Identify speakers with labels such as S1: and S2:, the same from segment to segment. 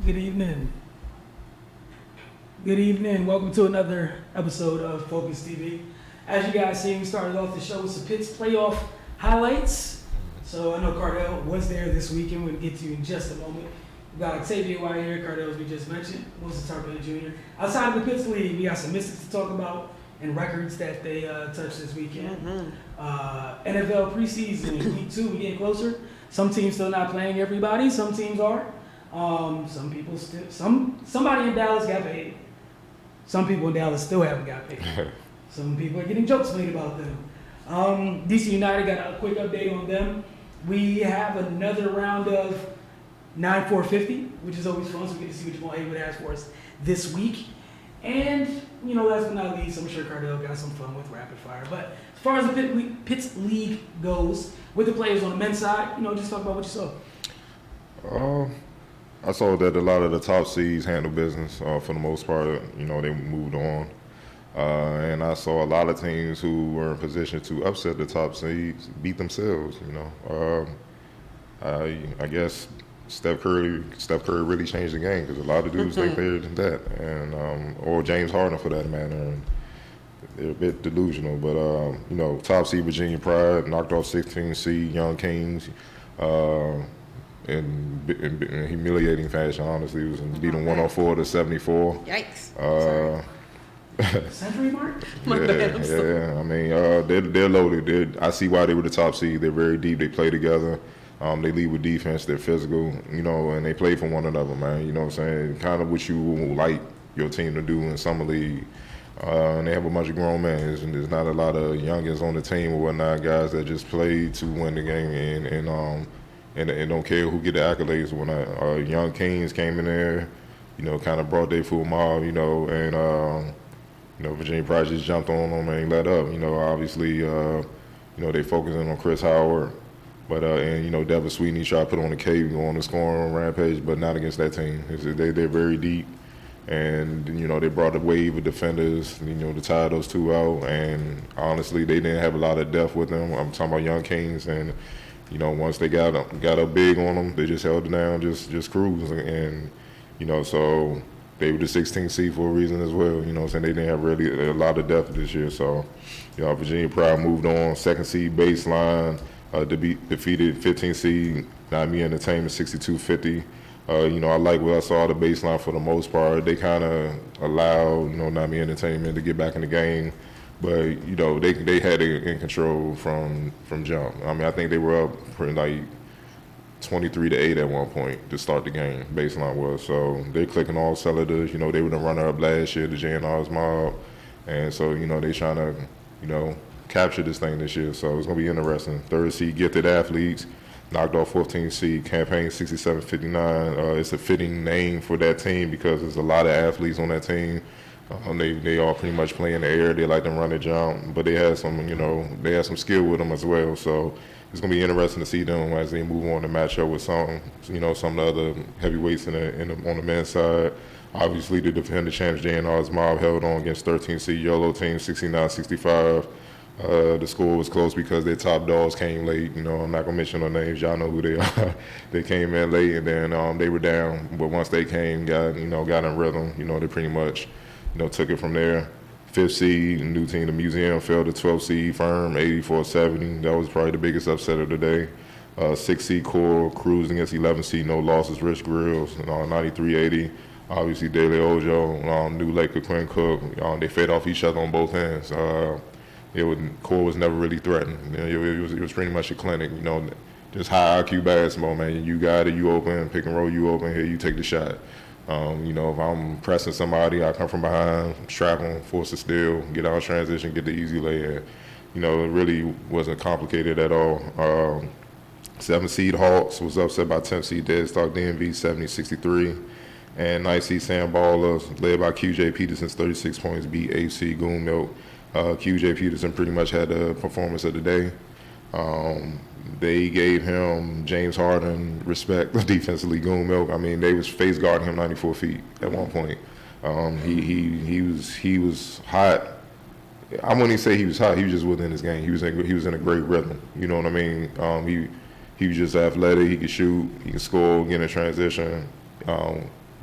S1: Good evening. Good evening. Welcome to another episode of Focus TV. As you guys see, we started off the show with some Pitt's playoff highlights. So I know Cardell was there this weekend. We'll get to you in just a moment. We got Octavia White here, Cardell, as we just mentioned, Wilson Tarpey Jr. Outside of the Pitt's league, we got some Mystics to talk about and records that they touched this weekend. NFL preseason, week 2, we getting closer. Some teams still not playing everybody. Some teams are. Some people still. Somebody in Dallas got paid. Some people in Dallas still haven't got paid. Some people are getting jokes made about them. DC United got a quick update on them. We have another round of 9-4-50, which is always fun. So we get to see what Jamal Haywood has for us this week. And, last but not least, I'm sure Cardell got some fun with rapid fire. But as far as the Pitt's league goes, with the players on the men's side, just talk about what you saw.
S2: I saw that a lot of the top seeds handle business for the most part. They moved on. And I saw a lot of teams who were in position to upset the top seeds beat themselves, I guess Steph Curry really changed the game because a lot of dudes think they're that, and or James Harden for that matter. And they're a bit delusional, but top seed Virginia Pride knocked off 16 seed Young Kings in humiliating fashion. Honestly, it was beat them 104-74.
S3: Yikes!
S1: Century mark?
S2: Yeah. I mean, they're loaded. I see why they were the top seed. They're very deep. They play together. They lead with defense. They're physical, and they play for one another, man. You know what I'm saying? Kind of what you like your team to do in summer league. And they have a bunch of grown men. And there's not a lot of youngins on the team or whatnot, guys that just play to win the game and don't care who get the accolades or whatnot. Young Kings came in there, kind of brought their full mob, and Virginia Pride just jumped on them and let up. Obviously, they focusing on Chris Howard. But, Devin Sweetney tried to put on the cape, go on the scoring rampage, but not against that team. They're very deep. And, they brought a wave of defenders, to tie those two out. And, honestly, they didn't have a lot of depth with them. I'm talking about Young Kings. And, once they got up big on them, they just held it down, just cruised. And, so they were the 16th seed for a reason as well. They didn't have really a lot of depth this year. So, Virginia Pride moved on. 2nd seed Baseline. Defeated 15 seed Miami Entertainment 62-50. I like what I saw the Baseline for the most part. They kind of allowed Miami Entertainment to get back in the game, but they had it in control from jump. I mean, I think they were up for like 23-8 at one point to start the game. Baseline was, so they're clicking all cylinders. They were the runner up last year, the JNR's mob, and so they trying to capture this thing this year, so it's going to be interesting. 3rd seed Gifted Athletes knocked off 14th seed Campaign 67-59. It's a fitting name for that team because there's a lot of athletes on that team. They all pretty much play in the air. They like to run and jump, but they have some, they have some skill with them as well. So it's going to be interesting to see them as they move on to match up with some of the other heavyweights on the men's side. Obviously, the defending champs JNR's mob held on against 13th seed Yellow Team 69-65. The score was close because their top dogs came late. I'm not gonna mention their names. Y'all know who they are. They came in late, and then they were down. But once they came, got in rhythm. They pretty much, took it from there. 5th seed, new team, the Museum fell to 12th seed Firm, 84-70. That was probably the biggest upset of the day. 6th seed Core cruised against 11th seed, no losses. Rich Grills, 93-80. Obviously, Daily Ojo, New Laker Quinn Cook. They fed off each other on both ends. Core was never really threatened. It was pretty much a clinic, just high IQ basketball, man. You got it, you open, pick and roll, you open, here, you take the shot. If I'm pressing somebody, I come from behind, trap them, force a steal, get out of transition, get the easy lay. It really wasn't complicated at all. 7th seed Hawks was upset by 10th seed Deadstock DMV 70-63. And 9th seed Sandballers, led by QJ Peterson's 36 points, beat 8th seed Goon Milk. QJ Peterson pretty much had the performance of the day. They gave him James Harden respect defensively. Goon Milk. I mean, they was face guarding him 94 feet at one point. He was hot. I wouldn't even say he was hot. He was just within his game. He was in a great rhythm. You know what I mean? He was just athletic. He could shoot. He could score. Get in transition.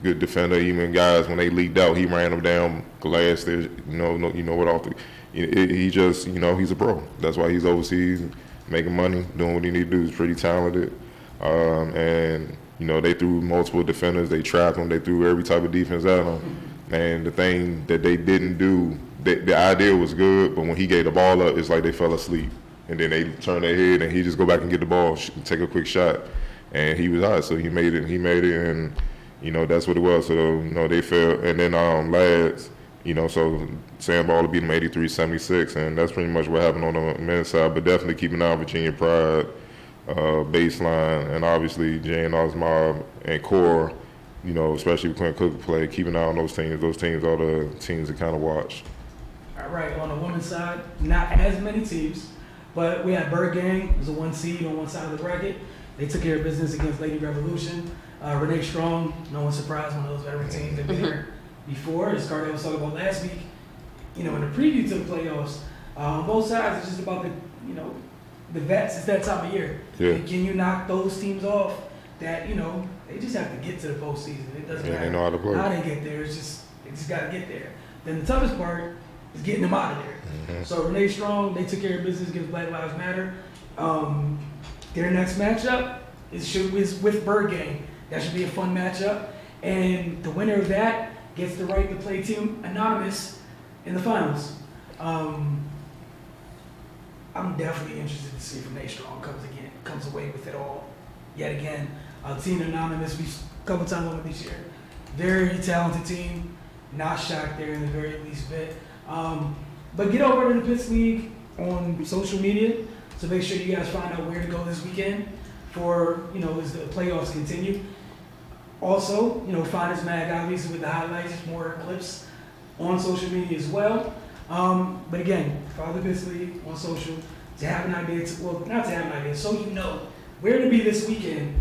S2: good defender. Even guys when they leaked out, he ran them down glass. There, what off the. He just, he's a pro. That's why he's overseas, making money, doing what he need to do. He's pretty talented, and they threw multiple defenders. They trapped him. They threw every type of defense at him. And the thing that they didn't do, the idea was good, but when he gave the ball up, it's like they fell asleep. And then they turn their head, and he just go back and get the ball, take a quick shot. And he was hot, so he made it, and, that's what it was. So, they fell. And then lads, so Sam Baller beat him 83-76, and that's pretty much what happened on the men's side. But definitely keeping an eye on Virginia Pride, Baseline, and obviously J&R's Mob and Core, especially with Quinn Cook play, keeping an eye on those teams. Those teams are the teams to kind of watch.
S1: All right, on the women's side, not as many teams. But we had Bird Gang, was a 1 seed on one side of the bracket. They took care of business against Lady Revolution. Renee Strong, no one's surprised, one of those veteran teams that been there before. As Cardell was talking about last week, in the preview to the playoffs, on both sides, it's just about the vets. It's that time of year.
S2: Yeah.
S1: Can you knock those teams off that, they just have to get to the postseason. It doesn't matter
S2: they know how to play.
S1: How they get there. They just got to get there. Then the toughest part is getting them out of there. So Renee Strong, they took care of business against Black Lives Matter. Their next matchup is with Bird Gang. That should be a fun matchup. And the winner of that gets the right to play Team Anonymous in the finals. I'm definitely interested to see if Renee Strong comes away with it all yet again. Team Anonymous, we've a couple times on it this year. Very talented team. Not shocked there in the very least bit. But get over to the Pitts League on social media, so make sure you guys find out where to go this weekend for, as the playoffs continue. Also, find us mag, obviously, with the highlights, more clips on social media as well. But again, follow the Pitts League on social to have an idea, not to have an idea, so you know where to be this weekend,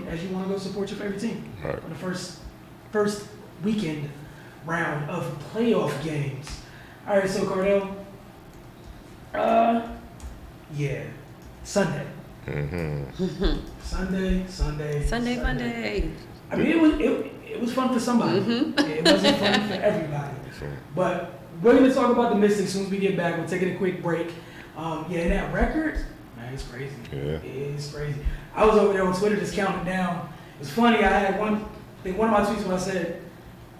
S1: as you want to go support your favorite team.
S2: Right.
S1: On the first weekend round of playoff games. All right, so Cardell, Sunday. Sunday,
S3: Monday.
S1: I mean, it was fun for somebody. It wasn't fun for everybody. But we're gonna talk about the Mystics as soon as we get back. We're taking a quick break. And that record, man, it's crazy.
S2: Yeah.
S1: It's crazy. I was over there on Twitter just counting down. It's funny. I had one of my tweets when I said,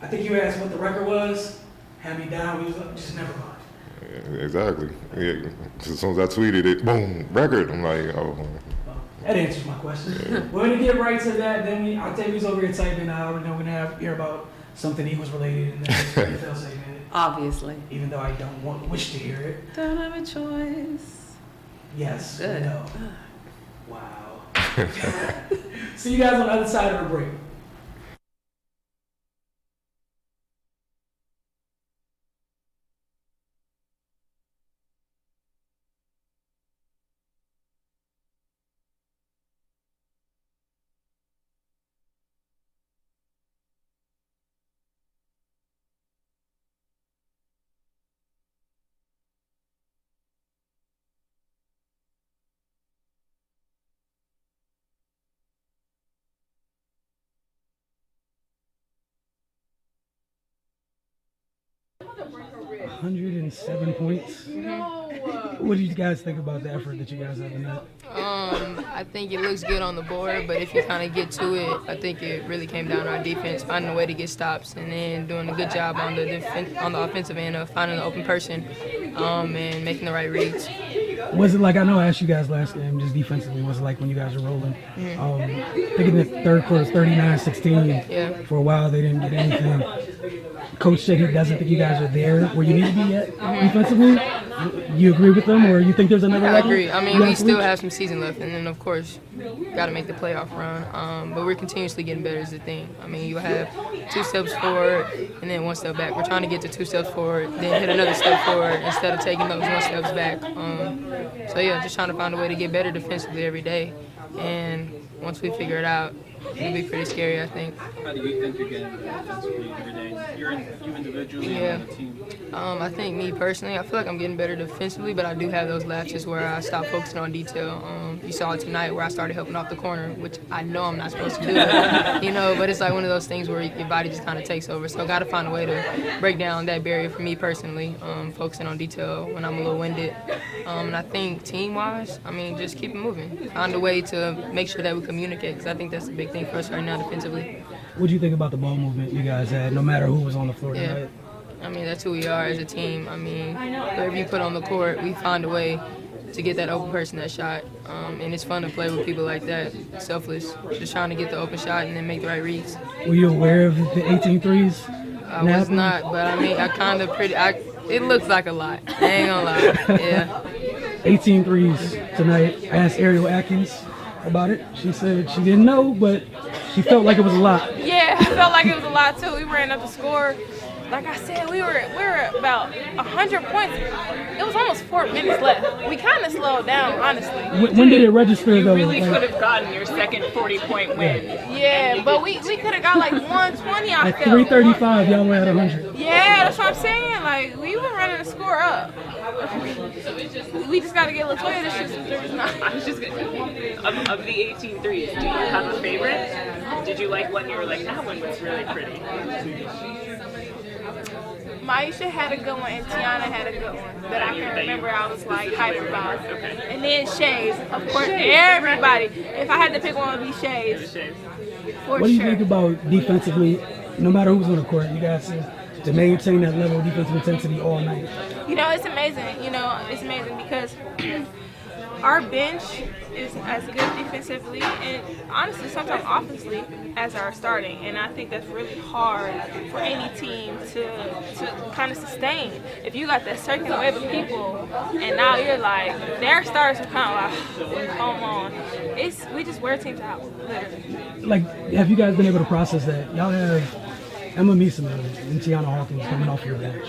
S1: I think you asked what the record was. Had me down. We was like, just never mind.
S2: Yeah, exactly. Yeah. As soon as I tweeted it, boom, record. I'm like, oh.
S1: Well, that answers my question. Yeah. We're gonna get right to that. Then Octavia's over here typing. I already know we're gonna hear about something Eagles related in the NFL segment.
S3: Obviously.
S1: Even though I don't wish to hear it.
S3: Don't have a choice.
S1: Yes.
S3: Good.
S1: No. Wow. See you guys on the other side of the break.
S4: Break
S1: 107 points.
S4: No.
S1: What do you guys think about the effort that you guys have in that?
S4: I think it looks good on the board, but if you kind of get to it, I think it really came down to our defense, finding a way to get stops, and then doing a good job on the offensive end of finding the open person and making the right reads.
S1: Was it like, I know I asked you guys last game, just defensively, was it like when you guys were rolling? I think in the third quarter, 39-16.
S4: Yeah.
S1: For a while, they didn't get anything. Coach said he doesn't think you guys are there where you need to be yet defensively. You agree with them, or you think there's another level?
S4: I agree. I mean, we still have some season left, and then, of course, got to make the playoff run. But we're continuously getting better is the thing. I mean, you have 2 steps forward and then 1 step back. We're trying to get to 2 steps forward, then hit another step forward instead of taking those 1 steps back. So, yeah, just trying to find a way to get better defensively every day. And once we figure it out, it'll be pretty scary, I think.
S5: How do you think you're getting better defensively every day? You individually
S4: Yeah.
S5: and the team.
S4: I think me personally, I feel like I'm getting better defensively, but I do have those lapses where I stop focusing on detail. You saw it tonight where I started helping off the corner, which I know I'm not supposed to do, but it's like one of those things where your body just kind of takes over. So I got to find a way to break down that barrier for me personally, focusing on detail when I'm a little winded. And I think team-wise, just keep it moving. Find a way to make sure that we communicate, because I think that's the big thing for us right now defensively.
S1: What do you think about the ball movement you guys had, no matter who was on the floor
S4: Yeah.
S1: tonight?
S4: That's who we are as a team. Wherever you put on the court, we find a way to get that open person that shot. And it's fun to play with people like that, selfless, just trying to get the open shot and then make the right reads.
S1: Were you aware of the 18 threes?
S4: I was not, but it looks like a lot. I ain't gonna lie. Yeah.
S1: 18 threes tonight. I asked Ariel Atkins about it. She said she didn't know, but she felt like it was a lot.
S6: Yeah, I felt like it was a lot too. We ran up the score. Like I said, we were about 100 points. It was almost 4 minutes left. We kind of slowed down, honestly.
S1: When did it register,
S7: You
S1: though?
S7: really
S1: Like,
S7: could have gotten your second 40-point win.
S6: Yeah, but we could have got like 120. I
S1: at
S6: felt.
S1: 3:35, y'all were at 100.
S6: Yeah, that's what I'm saying. Like we were running the score up. We just got to get Latoya to shoot some threes now.
S7: I was just gonna, of the 18 threes, do you have a favorite? Did you like one you were like, that one was really pretty?
S6: Maisha had a good one and Tiana had a good one that I can remember. I was like hype about. And then Shay's, of course, everybody. If I had to pick one, it would be Shay's. For
S1: What do you
S6: sure.
S1: think about defensively, no matter who's on the court, you guys to maintain that level of defensive intensity all night?
S6: It's amazing. It's amazing because our bench is as good defensively and honestly sometimes offensively as our starting, and I think that's really hard for any team to kind of sustain. If you got that circular wave of people and now you're like their starters are kind of like come on, we just wear teams out literally.
S1: Like, have you guys been able to process that? Y'all have Emma Meesseman and Tiana Hawkins coming off your bench.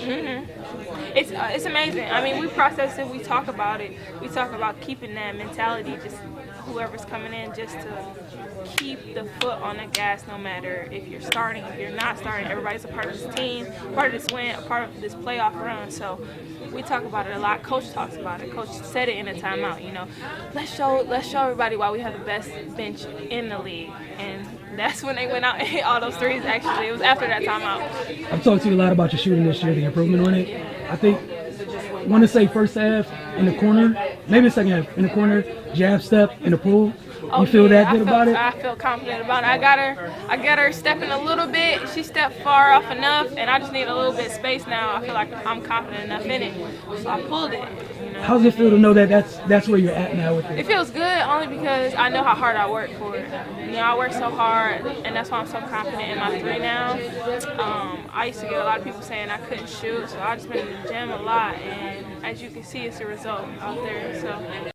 S6: It's amazing. We process it. We talk about it. We talk about keeping that mentality, just whoever's coming in, just to keep the foot on the gas no matter if you're starting, if you're not starting. Everybody's a part of this team, part of this win, a part of this playoff run. So we talk about it a lot. Coach talks about it. Coach said it in a timeout, Let's show everybody why we have the best bench in the league. And that's when they went out and hit all those threes, actually. It was after that timeout.
S1: I've talked to you a lot about your shooting this year, the improvement on it. I think, I want to say first half in the corner, maybe second half in the corner, jab step in the pool. You feel that good about it?
S6: I feel confident about it. I got her stepping a little bit. She stepped far off enough, and I just need a little bit of space now. I feel like I'm confident enough in it, so I pulled it.
S1: How does it feel to know that that's where you're at now with
S6: It
S1: it?
S6: feels good only because I know how hard I work for it. I work so hard, and that's why I'm so confident in my three now. I used to get a lot of people saying I couldn't shoot, so I just been in the gym a lot, and as you can see, it's the result out there. So.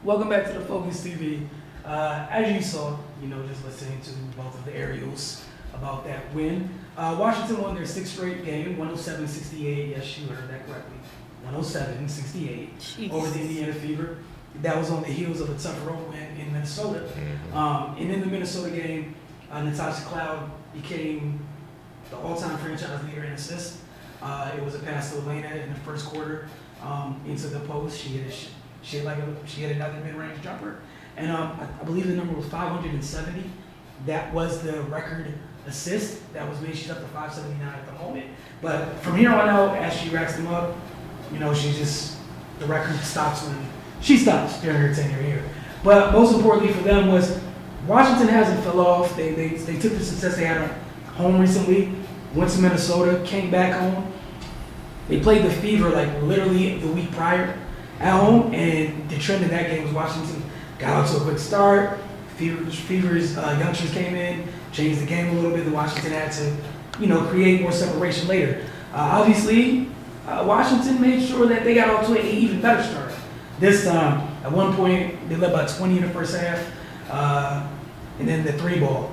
S1: Welcome back to the Focus TV. As you saw, just listening to both of the aerials about that win. Washington won their sixth straight game, 107-68. Yes, you heard that correctly. 107-68 over the Indiana Fever. That was on the heels of a tough road win in Minnesota. And in the Minnesota game, Natasha Cloud became the all-time franchise leader in assists. It was a pass to Elena in the first quarter into the post. She had another mid-range jumper, and I believe the number was 570. That was the record assist that was made. She's up to 579 at the moment. But from here on out, as she racks them up, the record stops when she stops during her tenure here. But most importantly for them was Washington hasn't fell off. They took the success they had at home recently, went to Minnesota, came back home. They played the Fever like literally the week prior at home, and the trend in that game was Washington got out to a quick start. Fever's youngsters came in, changed the game a little bit. The Washington had to, create more separation later. Obviously, Washington made sure that they got off to an even better start. This time, at one point, they led by 20 in the first half, and then the three ball.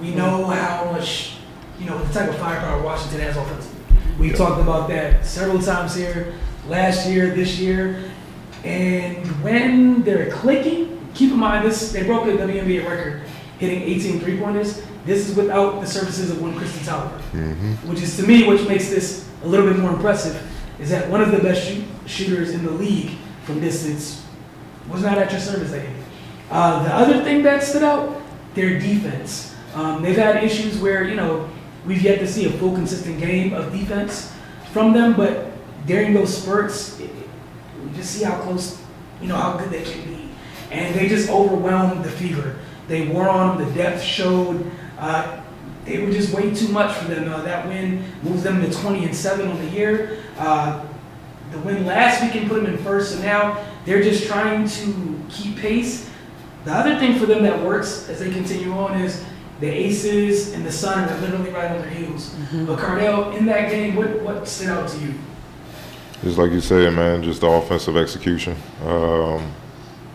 S1: We know how much, the type of firepower Washington has offensively. We've talked about that several times here, last year, this year. And when they're clicking, keep in mind they broke the WNBA record hitting 18 3-pointers. This is without the services of one Kristen Tolliver, which is to me, which makes this a little bit more impressive, is that one of the best shooters in the league from distance was not at your service that game. The other thing that stood out, their defense. They've had issues where, we've yet to see a full consistent game of defense from them, but during those spurts, we just see how close, how good they can be. And they just overwhelmed the Fever. They wore on them, the depth showed. They were just way too much for them. That win moves them to 20-7 on the year. The win last weekend put them in first, so now they're just trying to keep pace. The other thing for them that works as they continue on is the Aces and the Sun are literally right on their heels. But Cardell, in that game, what stood out to you?
S2: Just like you said, man, just the offensive execution.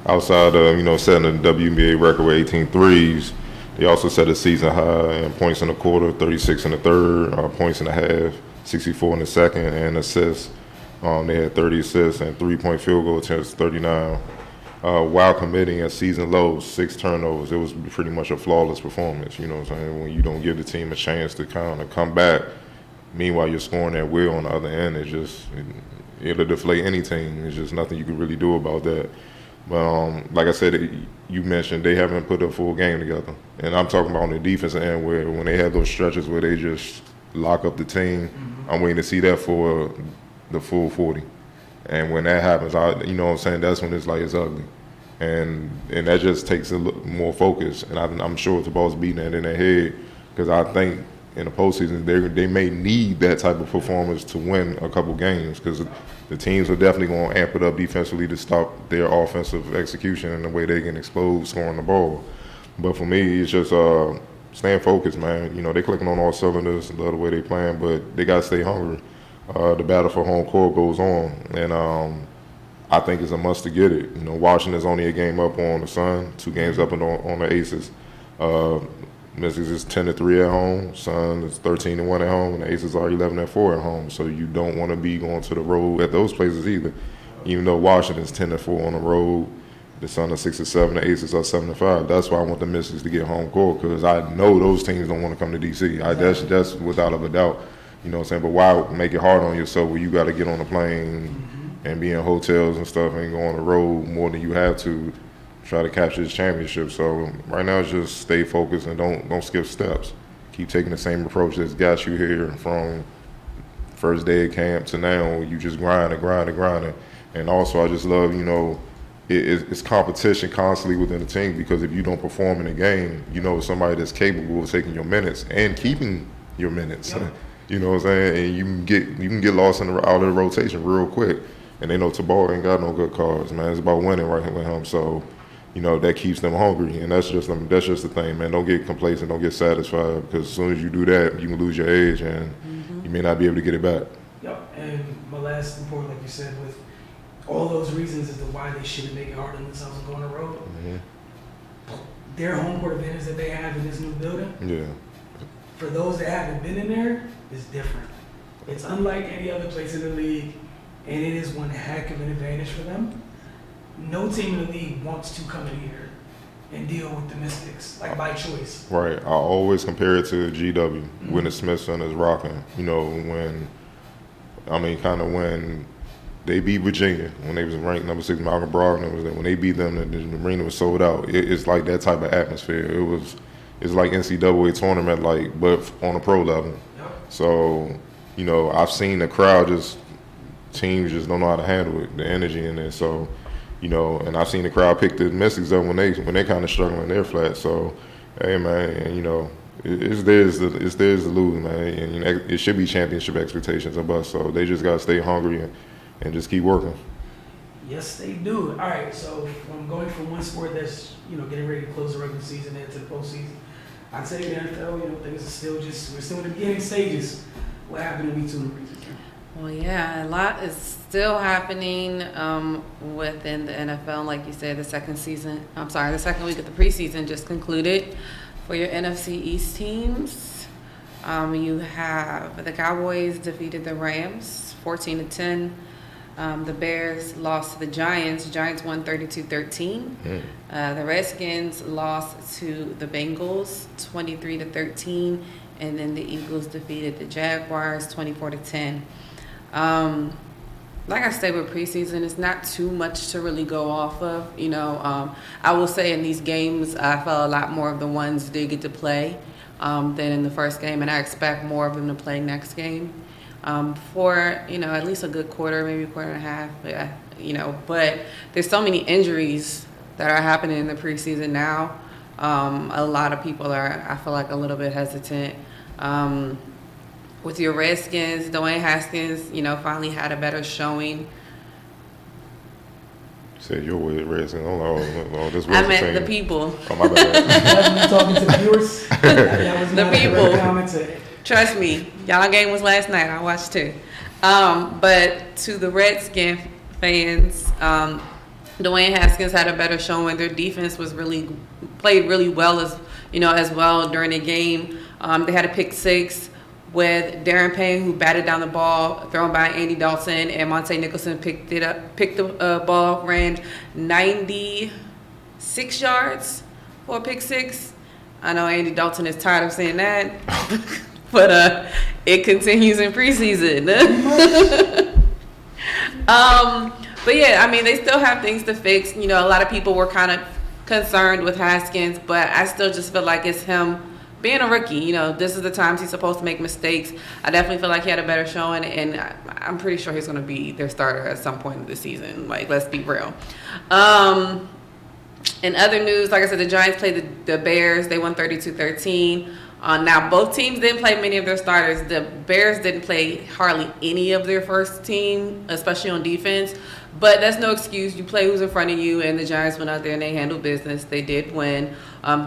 S2: Outside of, setting the WNBA record with 18 threes, they also set a season high in points in the quarter, 36 in the third, points in the half, 64 in the second, and assists. They had 30 assists and 3-point field goal attempts, 39. While committing a season low 6 turnovers. It was pretty much a flawless performance, you know what I'm saying? When you don't give the team a chance to kind of come back, meanwhile you're scoring at will on the other end, it'll deflate any team. There's just nothing you can really do about that. But like I said, you mentioned they haven't put a full game together. And I'm talking about on the defensive end where when they have those stretches where they just lock up the team, I'm waiting to see that for the full 40. And when that happens, you know what I'm saying, that's when it's ugly. And that just takes a little more focus. And I'm sure the ball's beating that in their head because I think in the postseason they may need that type of performance to win a couple games because the teams are definitely going to amp it up defensively to stop their offensive execution and the way they can explode scoring the ball. But for me, it's just staying focused, man. They're clicking on all cylinders, love the way they playing, but they got to stay hungry. The battle for home court goes on, and I think it's a must to get it. Washington's only a game up on the Sun, 2 games up on the Aces. Mystics is 10-3 at home. Sun is 13-1 at home, and the Aces are 11-4 at home. So you don't want to be going to the road at those places either. Even though Washington's 10-4 on the road, the Sun are 6-7, the Aces are 7-5. That's why I want the Mystics to get home court because I know those teams don't want to come to DC. That's without a doubt. You know what I'm saying? But why make it hard on yourself where you got to get on a plane and be in hotels and stuff and go on the road more than you have to try to capture this championship? So right now it's just stay focused and don't skip steps. Keep taking the same approach that's got you here from first day of camp to now. You just grinding. And also I just love, it's competition constantly within the team because if you don't perform in a game, somebody that's capable of taking your minutes and keeping your minutes. Yep. You know what I'm saying? And you can get lost out of the rotation real quick. And they know Tabor ain't got no good cards, man. It's about winning right here with him. So, that keeps them hungry. And that's just the thing, man. Don't get complacent. Don't get satisfied because as soon as you do that, you can lose your edge and you may not be able to get it back.
S1: Yep. And my last point, like you said, with all those reasons as to why they shouldn't make it hard on themselves and go on the road. Their home court advantage that they have in this new building.
S2: Yeah.
S1: For those that haven't been in there, is different. It's unlike any other place in the league, and it is one heck of an advantage for them. No team in the league wants to come in here and deal with the Mystics, by choice.
S2: Right. I always compare it to GW when the Smithson is rocking. When they beat Virginia, when they was ranked number 6, Malcolm Brogdon was there. When they beat them, the arena was sold out. It's like that type of atmosphere. It's like NCAA tournament, but on a pro level. So, I've seen the crowd teams just don't know how to handle it, the energy in there. So, and I've seen the crowd pick the Mystics up when they kind of struggling, they're flat. So, hey man, and it's theirs to lose, man. And it should be championship expectations of us. So they just gotta stay hungry and just keep working.
S1: Yes, they do. All right, so I'm going from one sport that's getting ready to close the regular season into the postseason. I'd say the NFL, things are still we're still in the beginning stages. What happened in week 2 in the preseason?
S3: Well, yeah, a lot is still happening within the NFL. Like you said, the second week of the preseason just concluded for your NFC East teams. You have the Cowboys defeated the Rams 14-10. The Bears lost to the Giants. The Giants won 32-13. The Redskins lost to the Bengals 23-13. And then the Eagles defeated the Jaguars 24-10. Like I said, with preseason, it's not too much to really go off of. I will say in these games, I felt a lot more of the ones that did get to play than in the first game, and I expect more of them to play next game for at least a good quarter, maybe a quarter and a half. But there's so many injuries that are happening in the preseason now. A lot of people are, I feel like, a little bit hesitant. With your Redskins, Dwayne Haskins, finally had a better showing.
S2: Said you're with Redskins. Oh, this was
S3: I meant the people.
S2: Oh, my bad.
S1: You talking to the viewers? That was
S3: The
S1: not a
S3: people.
S1: direct comment to it.
S3: Trust me, y'all game was last night. I watched too. But to the Redskin fans, Dwayne Haskins had a better showing. Their defense played really well as well during the game. They had a pick six with Darren Payne, who batted down the ball, thrown by Andy Dalton, and Monte Nicholson picked the ball, ran 96 yards for a pick six. I know Andy Dalton is tired of saying that, but it continues in preseason. But yeah, I mean, they still have things to fix. A lot of people were kind of concerned with Haskins, but I still just feel like it's him being a rookie. This is the times he's supposed to make mistakes. I definitely feel like he had a better showing, and I'm pretty sure he's going to be their starter at some point in the season. Like, let's be real. In other news, like I said, the Giants played the Bears. They won 32-13. Now, both teams didn't play many of their starters. The Bears didn't play hardly any of their first team, especially on defense. But that's no excuse. You play who's in front of you, and the Giants went out there and they handled business. They did win.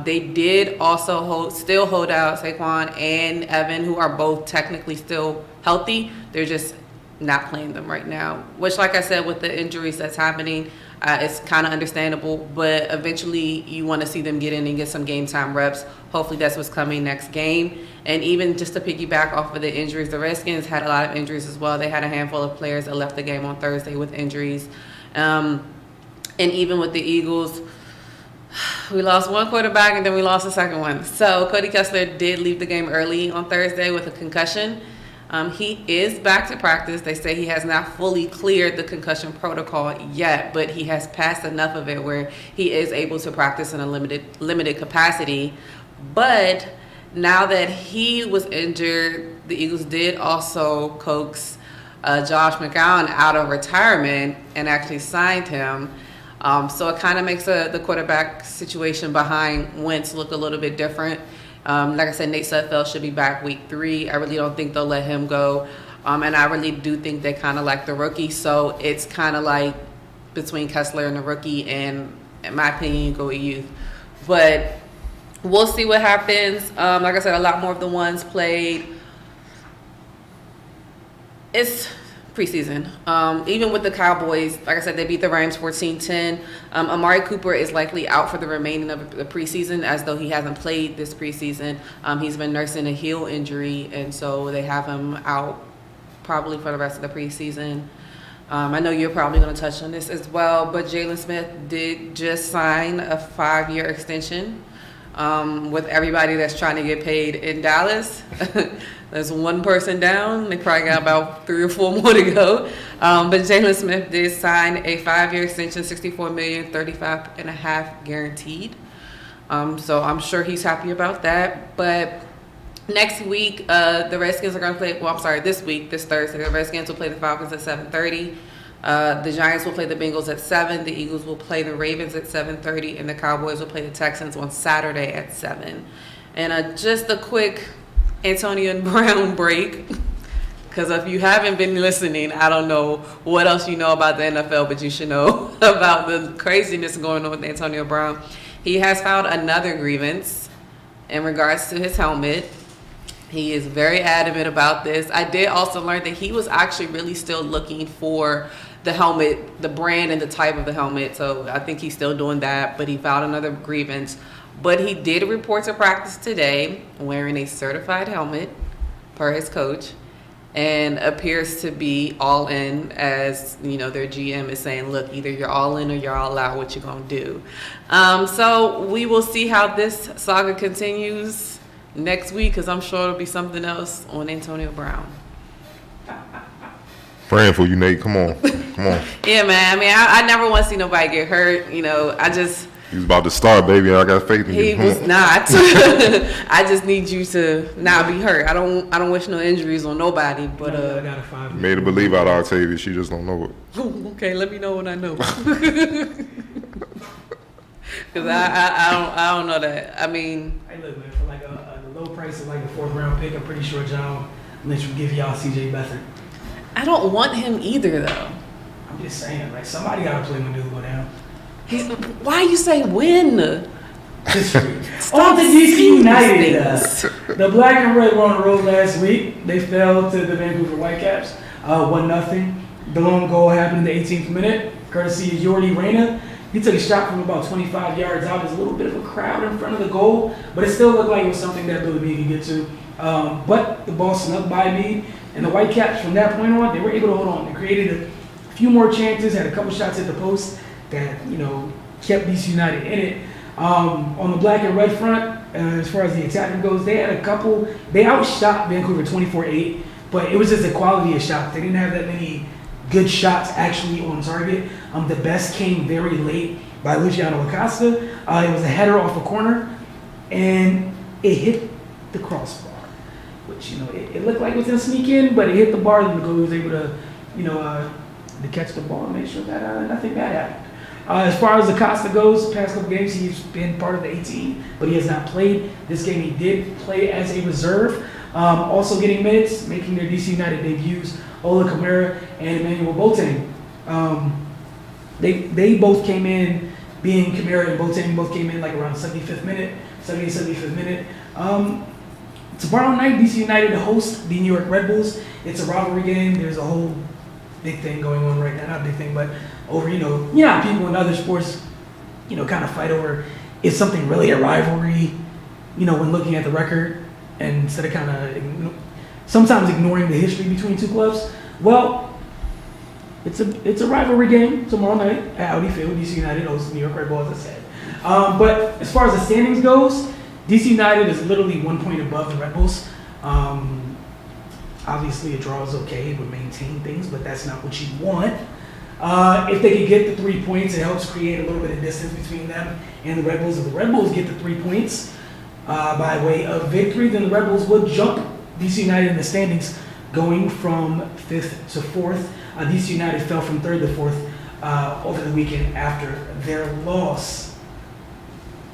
S3: They did also still hold out Saquon and Evan, who are both technically still healthy. They're just not playing them right now, which, like I said, with the injuries that's happening, it's kind of understandable. But eventually you want to see them get in and get some game time reps. Hopefully that's what's coming next game. And even just to piggyback off of the injuries, the Redskins had a lot of injuries as well. They had a handful of players that left the game on Thursday with injuries. And even with the Eagles, we lost one quarterback and then we lost the second one. So Cody Kessler did leave the game early on Thursday with a concussion. He is back to practice. They say he has not fully cleared the concussion protocol yet, but he has passed enough of it where he is able to practice in a limited capacity. But now that he was injured, the Eagles did also coax Josh McCown out of retirement and actually signed him. So it kind of makes the quarterback situation behind Wentz look a little bit different. Like I said, Nate Sudfeld should be back week 3. I really don't think they'll let him go. And I really do think they kind of like the rookie. So it's kind of like between Kessler and the rookie, and in my opinion, you go with youth. But we'll see what happens. Like I said, a lot more of the ones played. It's preseason. Even with the Cowboys, like I said, they beat the Rams 14-10. Amari Cooper is likely out for the remaining of the preseason, as though he hasn't played this preseason. He's been nursing a heel injury, and so they have him out probably for the rest of the preseason. I know you're probably going to touch on this as well, but Jalen Smith did just sign a 5-year extension with everybody that's trying to get paid in Dallas. There's one person down. They probably got about 3 or 4 more to go. But Jalen Smith did sign a 5-year extension, $64 million, $35.5 guaranteed. So I'm sure he's happy about that. But next week, the Redskins are going to play. This week, this Thursday, the Redskins will play the Falcons at 7:30. The Giants will play the Bengals at 7. The Eagles will play the Ravens at 7:30, and the Cowboys will play the Texans on Saturday at 7. And just a quick Antonio Brown break, because if you haven't been listening, I don't know what else you know about the NFL, but you should know about the craziness going on with Antonio Brown. He has filed another grievance in regards to his helmet. He is very adamant about this. I did also learn that he was actually really still looking for the helmet, the brand and the type of the helmet. So I think he's still doing that, but he filed another grievance. But he did report to practice today wearing a certified helmet. per his coach, and appears to be all in, as you know, their GM is saying, look, either you're all in or you're all out, what you gonna do. So we will see how this saga continues next week, because I'm sure it'll be something else on Antonio Brown.
S2: Praying for you, Nate. Come on.
S3: Yeah, man. I mean, I never want to see nobody get hurt. You know,
S2: He was about to start, baby. I got faith in you.
S3: He was not. I just need you to not be hurt. I don't wish no injuries on nobody. But
S1: I got a 5.
S2: Made her believe out of Octavia. She just don't know it.
S3: Okay, let me know when I know. Because I don't know that. I mean,
S1: Hey, look, man, for like the low price of like a 4th round pick, I'm pretty sure John Lynch would give y'all CJ Beathard.
S3: I don't want him either, though.
S1: I'm just saying, like, somebody got to play when dude go down.
S3: Why you say when?
S1: History.
S3: Stop
S1: On to DC
S3: saying
S1: United.
S3: these things.
S1: The Black and Red were on the road last week. They fell to the Vancouver Whitecaps, 1-0. The lone goal happened in the 18th minute, courtesy of Jordi Reyna. He took a shot from about 25 yards out. There's a little bit of a crowd in front of the goal, but it still looked like it was something that Billy B could get to. But the ball snuck by me, and the Whitecaps, from that point on, they were able to hold on. They created a few more chances, had a couple shots at the post that, you know, kept DC United in it. On the Black and Red front, as far as the attacking goes, they had a couple. They outshot Vancouver 24-8, but it was just the quality of shots. They didn't have that many good shots actually on target. The best came very late by Luciano Acosta. It was a header off a corner, and it hit the crossbar, which, you know, it looked like it was going to sneak in, but it hit the bar, and the goalie was able to, you know, to catch the ball and make sure that nothing bad happened. As far as Acosta goes, past couple games he's been part of the 18, but he has not played. This game he did play as a reserve. Also getting minutes, making their DC United debuts, Ola Kamara and Emmanuel Boateng. They both came in, being Kamara and Boateng both came in like around 75th minute. Tomorrow night, DC United host the New York Red Bulls. It's a rivalry game. There's a whole big thing going on right now. Not a big thing, but over, you know how people in other sports, you know, kind of fight over, is something really a rivalry, you know, when looking at the record, and instead of kind of sometimes ignoring the history between two clubs. Well, it's a rivalry game tomorrow night at Audi Field. DC United hosts the New York Red Bulls, as I said. But as far as the standings goes, DC United is literally 1 point above the Red Bulls. Obviously, a draw is okay. It would maintain things, but that's not what you want. If they could get the 3 points, it helps create a little bit of distance between them and the Red Bulls. If the Red Bulls get the 3 points by way of victory, then the Red Bulls would jump DC United in the standings, going from 5th to 4th. DC United fell from 3rd to 4th over the weekend after their loss.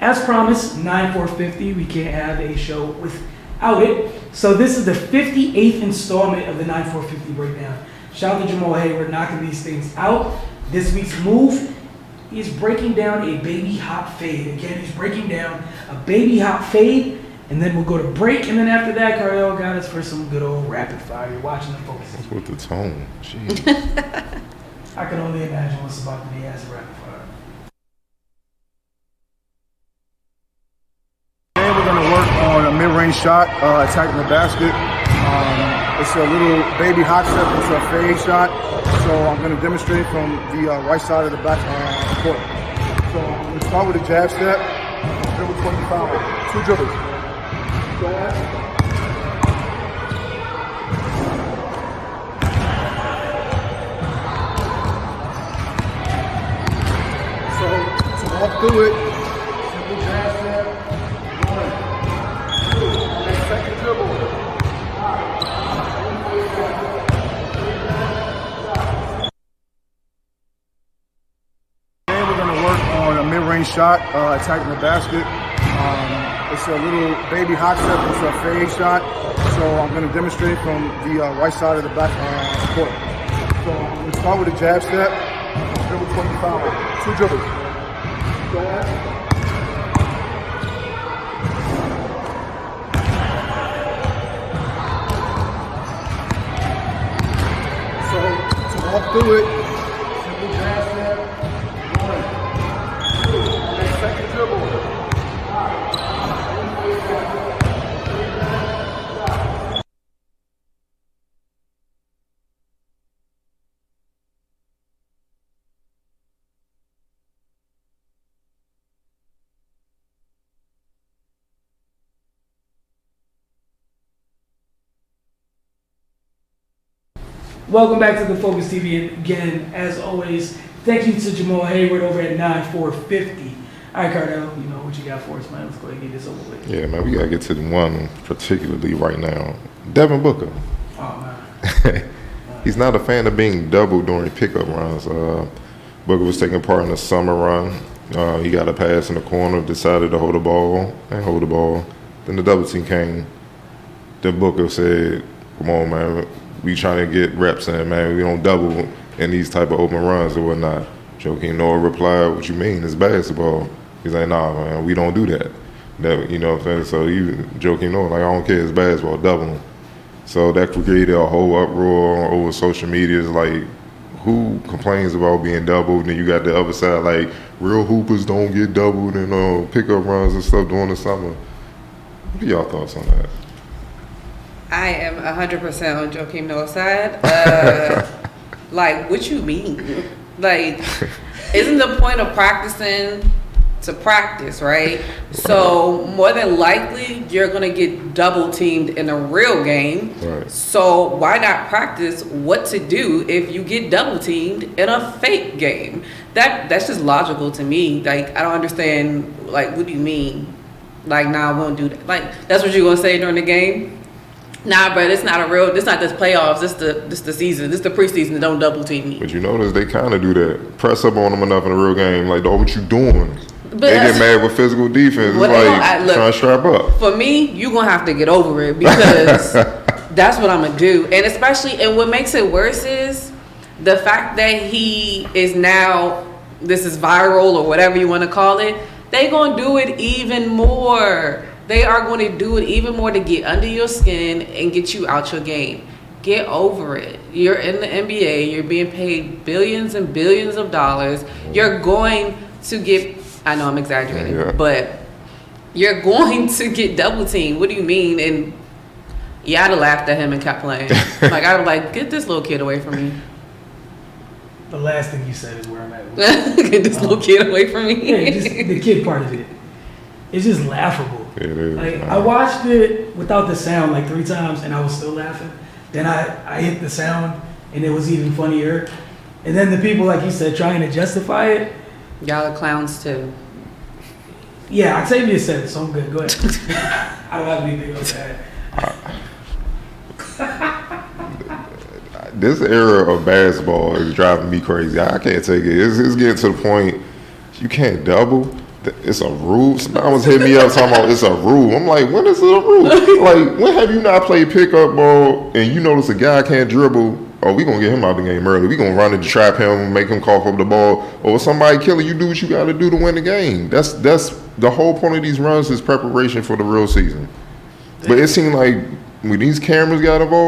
S1: As promised, 9-4-50, we can't have a show without it. So this is the 58th installment of the 9-4-50 breakdown. Shout out to Jamal Hayward knocking these things out. This week's move, he's breaking down a baby hop fade. Again, he's breaking down a baby hop fade, and then we'll go to break. And then after that, Cardell got us for some good old rapid fire. You're watching the focus.
S2: What's with the tone? Jeez.
S1: I can only imagine what's about to be as a rapid fire.
S8: Today we're going to work on a mid-range shot, attacking the basket. It's a little baby hot step into a fade shot. So I'm going to demonstrate from the right side of the back court. So I'm going to start with a jab step, dribble 25, 2 dribbles. Go ahead. So to walk through it, simple jab step, 1, 2, and second dribble. Today we're going to work on a mid-range shot, attacking the basket. It's a little baby hot step into a fade shot. So I'm going to demonstrate from the right side of the back court. So I'm going to start with a jab step, dribble 25, 2 dribbles. Go ahead. So to walk through it, simple jab step, 1, 2, and second dribble.
S1: Welcome back to the Focus TV. And again, as always, thank you to Jamal Hayward over at 9450. All right, Cardell, you know what you got for us, man. Let's go ahead and get this over with.
S2: Yeah, man, we got to get to the one particularly right now. Devin Booker.
S1: Oh, man.
S2: He's not a fan of being doubled during pickup runs. Booker was taking part in a summer run. He got a pass in the corner, decided to hold the ball. Then the double team came. Then Booker said, come on, man, we trying to get reps in, man. We don't double in these type of open runs or whatnot. Joakim Noah replied, what you mean? It's basketball. He's like, nah, man, we don't do that. You know what I'm saying? So Joakim Noah, like, I don't care, it's basketball, doubling. So that created a whole uproar over social media. It's like, who complains about being doubled? And then you got the other side, like, real hoopers don't get doubled in pickup runs and stuff during the summer. What are y'all thoughts on that?
S3: I am 100% on Joakim Noah's side. Like, what you mean? Like, isn't the point of practicing to practice, right? So more than likely, you're gonna get double teamed in a real game.
S2: Right.
S3: So why not practice what to do if you get double teamed in a fake game? That's just logical to me. Like, I don't understand. Like, what do you mean? Like, nah, we won't do that. Like, that's what you're gonna say during the game? Nah, but it's not this playoffs. This the season. This the preseason. Don't double team me.
S2: But you notice they kind of do that. Press up on them enough in a real game. Like, oh, what you doing?
S3: But
S2: they get mad with physical defense. It's like trying to strap up.
S3: For me, you're going to have to get over it because that's what I'm going to do. And especially, and what makes it worse is the fact that he is now, this is viral or whatever you want to call it, they going to do it even more. They are going to do it even more to get under your skin and get you out your game. Get over it. You're in the NBA. You're being paid billions and billions of dollars. You're going to get, I know I'm exaggerating, but you're going to get double teamed. What do you mean? And yeah, I'd have laughed at him and kept playing. Like, I'd have like, get this little kid away from me.
S1: The last thing you said is where I'm at with
S3: get this little kid away from me.
S1: Yeah, just the kid part of it. It's just laughable.
S2: It is.
S1: Like, I watched it without the sound like 3 times and I was still laughing. Then I hit the sound and it was even funnier. And then the people, like you said, trying to justify it.
S3: Y'all are clowns too.
S1: Yeah, Octavia said it, so I'm good. Go ahead. I don't have anything else to add.
S2: This era of basketball is driving me crazy. I can't take it. It's getting to the point you can't double. It's a rule. Somebody was hitting me up talking about it's a rule. I'm like, when is it a rule? Like, when have you not played pickup ball and you notice a guy can't dribble? Oh, we gonna get him out the game early. We gonna run it to trap him, make him cough up the ball. Or if somebody killing you, do what you gotta do to win the game. That's the whole point of these runs is preparation for the real season. But it seemed like when these cameras got involved,